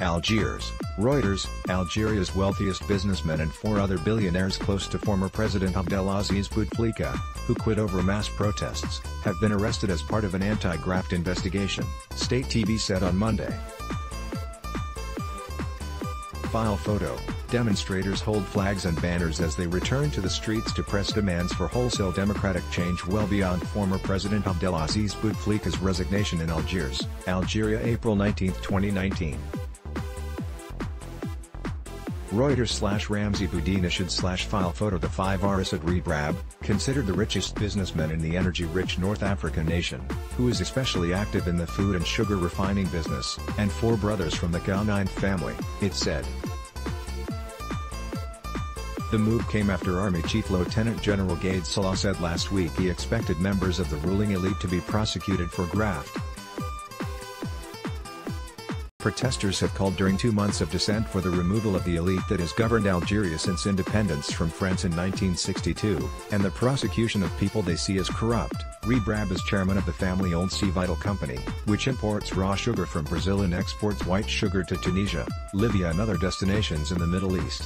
Algiers, Reuters, Algeria's wealthiest businessmen and 4 other billionaires close to former President Abdelaziz Bouteflika, who quit over mass protests, have been arrested as part of an anti-graft investigation, state TV said on Monday. File photo: demonstrators hold flags and banners as they return to the streets to press demands for wholesale democratic change well beyond former President Abdelaziz Bouteflika's resignation in Algiers, Algeria, April 19, 2019. Reuters/Ramzi Boudina should/file photo: the 5 Aristide Rebrab, considered the richest businessman in the energy-rich North African nation, who is especially active in the food and sugar refining business, and 4 brothers from the Ghanaian family, it said. The move came after Army Chief Lieutenant General Gade Salah said last week he expected members of the ruling elite to be prosecuted for graft. Protesters have called during 2 months of dissent for the removal of the elite that has governed Algeria since independence from France in 1962, and the prosecution of people they see as corrupt. Rebrab is chairman of the family-owned Sea Vital company, which imports raw sugar from Brazil and exports white sugar to Tunisia, Libya and other destinations in the Middle East.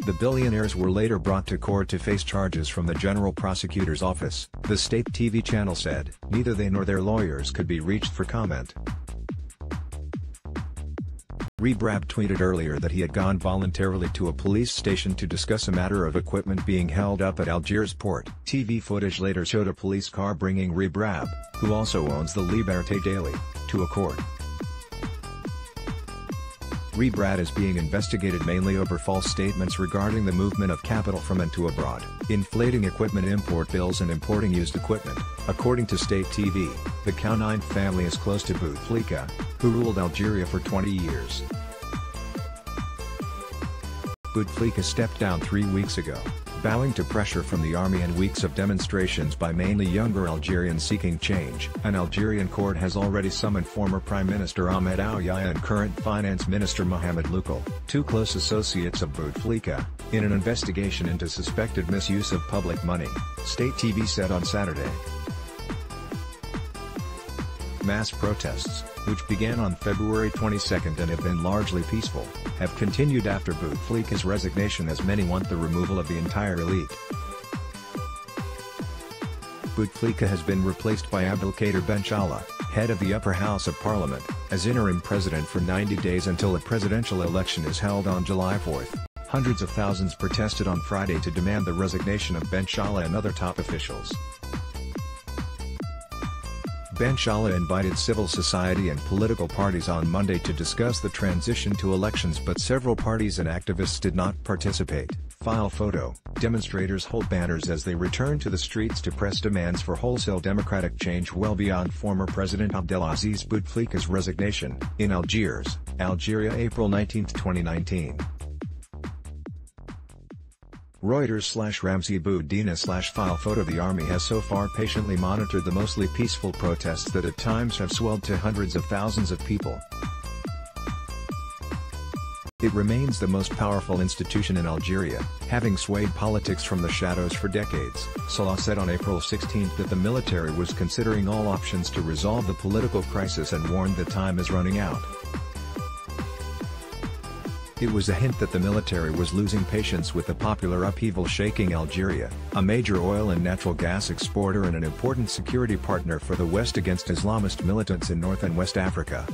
The billionaires were later brought to court to face charges from the General Prosecutor's Office, the state TV channel said. Neither they nor their lawyers could be reached for comment. Rebrab tweeted earlier that he had gone voluntarily to a police station to discuss a matter of equipment being held up at Algiers port. TV footage later showed a police car bringing Rebrab, who also owns the Liberté Daily, to a court. Rebrab is being investigated mainly over false statements regarding the movement of capital from and to abroad, inflating equipment import bills and importing used equipment. According to state TV, the Ghanaian family is close to Bouteflika, who ruled Algeria for 20 years. Bouteflika stepped down 3 weeks ago, bowing to pressure from the army and weeks of demonstrations by mainly younger Algerians seeking change. An Algerian court has already summoned former Prime Minister Ahmed Ouyaya and current Finance Minister Mohamed Loukal, 2 close associates of Bouteflika, in an investigation into suspected misuse of public money, state TV said on Saturday. Mass protests, which began on February 22 and have been largely peaceful, have continued after Bouteflika's resignation as many want the removal of the entire elite. Bouteflika has been replaced by Abdelkader Benchalla, head of the upper house of parliament, as interim president for 90 days until a presidential election is held on July 4. Hundreds of thousands protested on Friday to demand the resignation of Benchalla and other top officials. Benchalla invited civil society and political parties on Monday to discuss the transition to elections, but several parties and activists did not participate. File photo: demonstrators hold banners as they return to the streets to press demands for wholesale democratic change well beyond former President Abdelaziz Bouteflika's resignation, in Algiers, Algeria, April 19, 2019. Reuters/Ramzi Boudina/file photo: the army has so far patiently monitored the mostly peaceful protests that at times have swelled to hundreds of thousands of people. It remains the most powerful institution in Algeria, having swayed politics from the shadows for decades. Salah said on April 16 that the military was considering all options to resolve the political crisis and warned that time is running out. It was a hint that the military was losing patience with the popular upheaval shaking Algeria, a major oil and natural gas exporter and an important security partner for the West against Islamist militants in North and West Africa.